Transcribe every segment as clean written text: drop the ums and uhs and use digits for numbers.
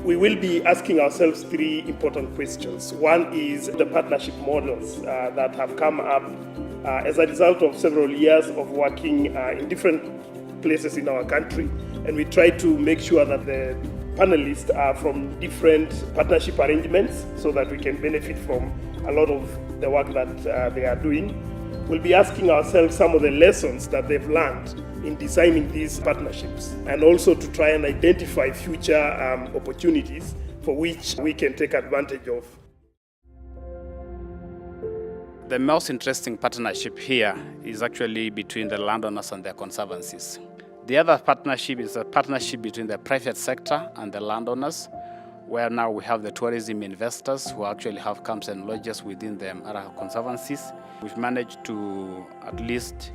We will be asking ourselves three important questions. One is the partnership models that have come up as a result of several years of working in different places in our country. And we try to make sure that the panelists are from different partnership arrangements so that we can benefit from a lot of the work that they are doing. We'll be asking ourselves some of the lessons that they've learned in designing these partnerships, and also to try and identify future opportunities for which we can take advantage of. The most interesting partnership here is actually between the landowners and their conservancies. The other partnership is a partnership between the private sector and the landowners, where now we have the tourism investors who actually have camps and lodges within the conservancies. We've managed to at least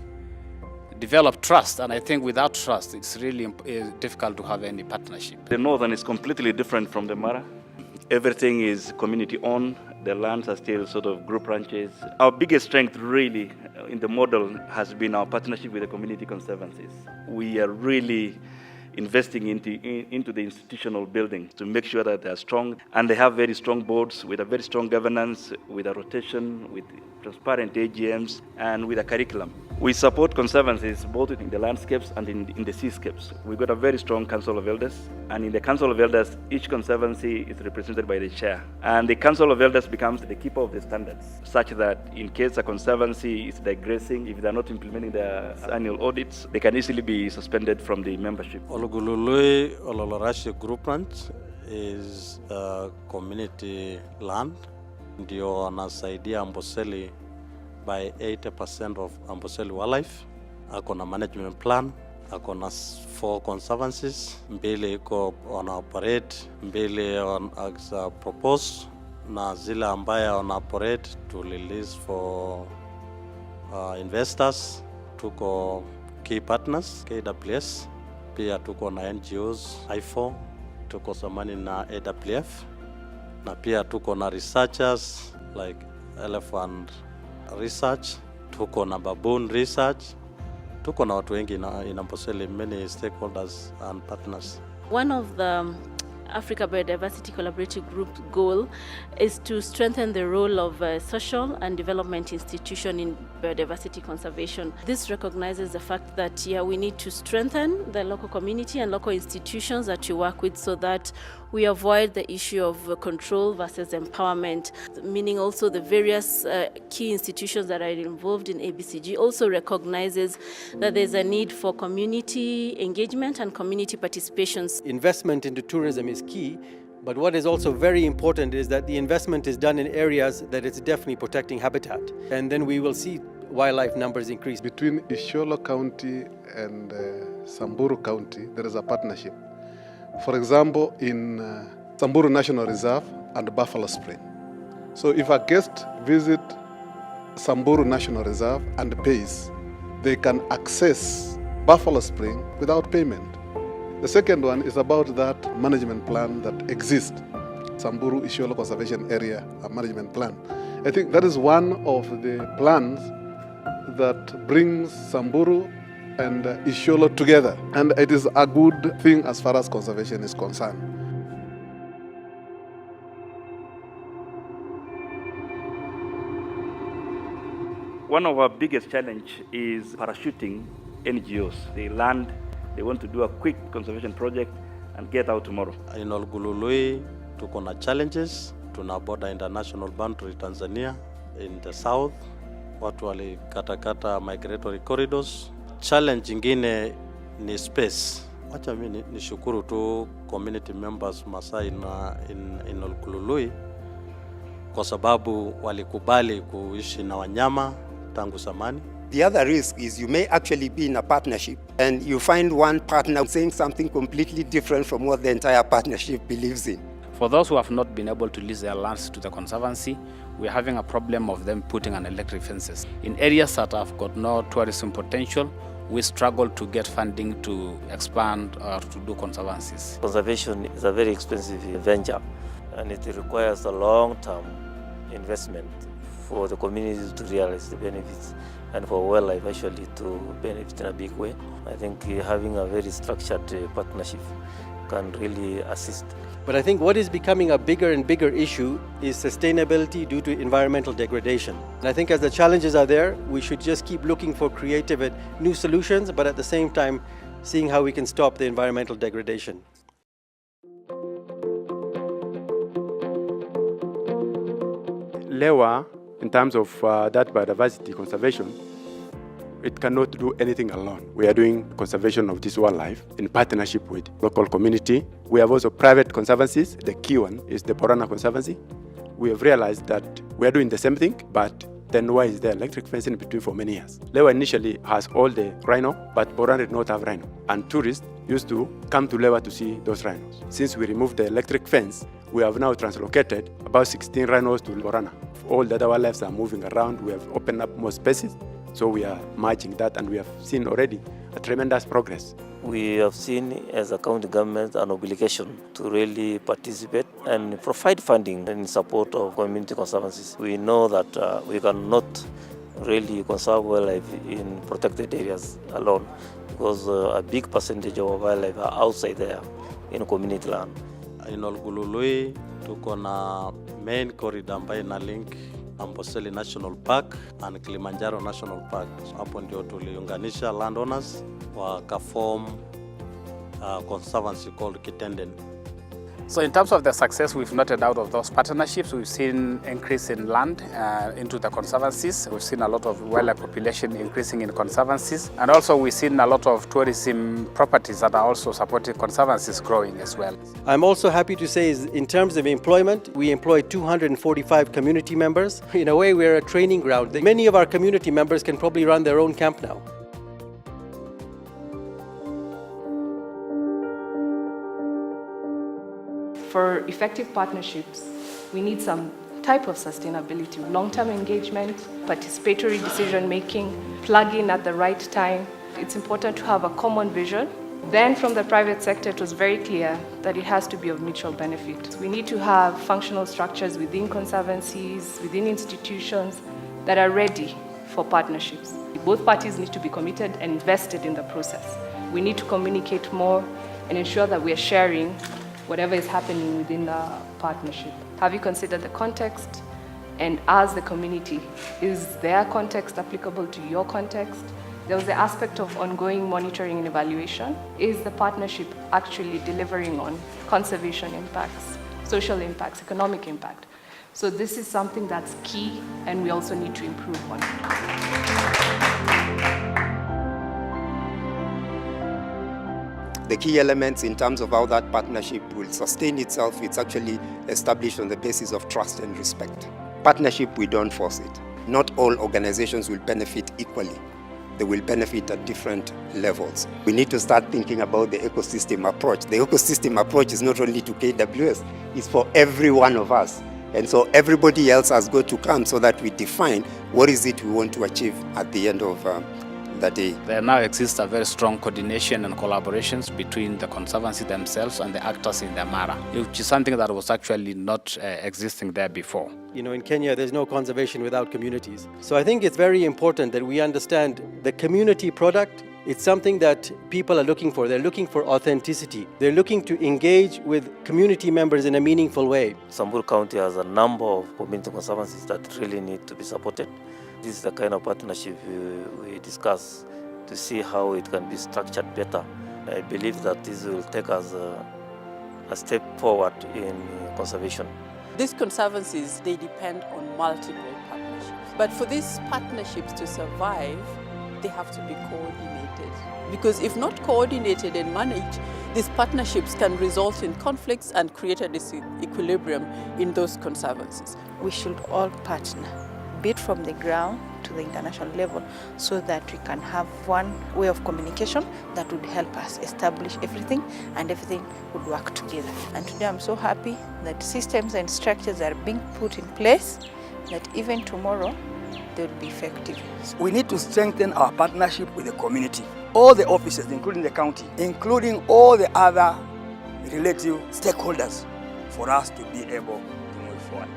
develop trust, and I think without trust it's really difficult to have any partnership. The northern is completely different from the Mara. Everything is community owned. The lands are still sort of group ranches. Our biggest strength really in the model has been our partnership with the community conservancies. We are really investing into the institutional building to make sure that they are strong, and they have very strong boards with a very strong governance, with a rotation, with transparent AGMs, and with a curriculum. We support conservancies both in the landscapes and in the seascapes. We've got a very strong Council of Elders, and in the Council of Elders, each conservancy is represented by the chair. And the Council of Elders becomes the keeper of the standards, such that in case a conservancy is digressing, if they're not implementing their annual audits, they can easily be suspended from the membership. Olugulului Ololorashi Group Ranch is a community land. Ndio wanasaidia Amboseli by 80% of Amboseli wildlife. Ako na management plan, ako na 4 conservancies, mbili iko on operate, mbili on propose, na zile ambaye on operate to release for investors. Tuko key partners, KWS, pia tuko na NGOs, IFO, tuko samani na AWF, na pia tuko na researchers like elephant research, tuko na baboon research, tuko na watu wengi in Amboseli, many stakeholders and partners. One of the Africa Biodiversity Collaborative Group goal is to strengthen the role of social and development institution in biodiversity conservation. This recognizes the fact that we need to strengthen the local community and local institutions that you work with so that we avoid the issue of control versus empowerment, meaning also the various key institutions that are involved in ABCG also recognizes that there's a need for community engagement and community participations. Investment into tourism is key, but what is also very important is that the investment is done in areas that it's definitely protecting habitat, and then we will see wildlife numbers increase. Between Isiolo County and Samburu County, there is a partnership. For example, in Samburu National Reserve and Buffalo Spring. So if a guest visit Samburu National Reserve and pays, they can access Buffalo Spring without payment. The second one is about that management plan that exists, Samburu Isiolo Conservation Area Management Plan. I think that is one of the plans that brings Samburu and Isiolo together, and it is a good thing as far as conservation is concerned. One of our biggest challenge is parachuting NGOs. They land, they want to do a quick conservation project and get out tomorrow. In Olugulului, tuko na challenges. Tuna border international boundary Tanzania in the south. Watu walikatakata migratory corridors. Challenge ingine ni space. Wacha mimi nishukuru tu community members Masai in Olugulului kwa sababu walikubali kuishi na wanyama tangu zamani. The other risk is you may actually be in a partnership and you find one partner saying something completely different from what the entire partnership believes in. For those who have not been able to lease their lands to the Conservancy, we're having a problem of them putting an electric fences. In areas that have got no tourism potential, we struggle to get funding to expand or to do conservancies. Conservation is a very expensive venture and it requires a long-term investment for the communities to realize the benefits and for wildlife actually to benefit in a big way. I think having a very structured partnership can really assist. But I think what is becoming a bigger and bigger issue is sustainability due to environmental degradation. And I think as the challenges are there, we should just keep looking for creative and new solutions, but at the same time, seeing how we can stop the environmental degradation. Lewa, in terms of that biodiversity conservation, it cannot do anything alone. We are doing conservation of this wildlife in partnership with local community. We have also private conservancies. The key one is the Borana Conservancy. We have realized that we are doing the same thing, but then why is there electric fence in between for many years? Lewa initially has all the rhino, but Borana did not have rhino. And tourists used to come to Lewa to see those rhinos. Since we removed the electric fence, we have now translocated about 16 rhinos to Borana. All the other wildlife are moving around. We have opened up more spaces. So we are merging that, and we have seen already a tremendous progress. We have seen as a county government an obligation to really participate and provide funding in support of community conservancies. We know that we cannot really conserve wildlife in protected areas alone because a big percentage of wildlife are outside there in community land. In Olgulului, tuko na main corridor ambayo ina link Amboseli National Park and Kilimanjaro National Park. Hapo ndio tuliunganisha landowners wakaform conservancy called Kitenden. So in terms of the success we've noted out of those partnerships, we've seen increase in land into the conservancies. We've seen a lot of wildlife population increasing in conservancies. And also we've seen a lot of tourism properties that are also supporting conservancies growing as well. I'm also happy to say is in terms of employment, we employ 245 community members. In a way, we're a training ground. Many of our community members can probably run their own camp now. For effective partnerships, we need some type of sustainability, long-term engagement, participatory decision-making, plug-in at the right time. It's important to have a common vision. Then from the private sector, it was very clear that it has to be of mutual benefit. We need to have functional structures within conservancies, within institutions that are ready for partnerships. Both parties need to be committed and invested in the process. We need to communicate more and ensure that we are sharing whatever is happening within the partnership. Have you considered the context? And as the community, is their context applicable to your context? There was the aspect of ongoing monitoring and evaluation. Is the partnership actually delivering on conservation impacts, social impacts, economic impact? So this is something that's key, and we also need to improve on it. The key elements in terms of how that partnership will sustain itself, it's actually established on the basis of trust and respect. Partnership, we don't force it. Not all organizations will benefit equally. They will benefit at different levels. We need to start thinking about the ecosystem approach. The ecosystem approach is not only to KWS, it's for every one of us. And so everybody else has got to come so that we define what is it we want to achieve at the end of the day. There now exists a very strong coordination and collaborations between the Conservancy themselves and the actors in the Mara, which is something that was actually not existing there before. You know, in Kenya, there's no conservation without communities. So I think it's very important that we understand the community product. It's something that people are looking for. They're looking for authenticity. They're looking to engage with community members in a meaningful way. Samburu County has a number of community conservancies that really need to be supported. This is the kind of partnership we discuss to see how it can be structured better. I believe that this will take us a step forward in conservation. These conservancies, they depend on multiple partnerships. But for these partnerships to survive, they have to be coordinated. Because if not coordinated and managed, these partnerships can result in conflicts and create a disequilibrium in those conservancies. We should all partner, be it from the ground to the international level, so that we can have one way of communication that would help us establish everything, and everything would work together. And today I'm so happy that systems and structures are being put in place that even tomorrow they will be effective. We need to strengthen our partnership with the community. All the offices, including the county, including all the other relative stakeholders, for us to be able to move forward.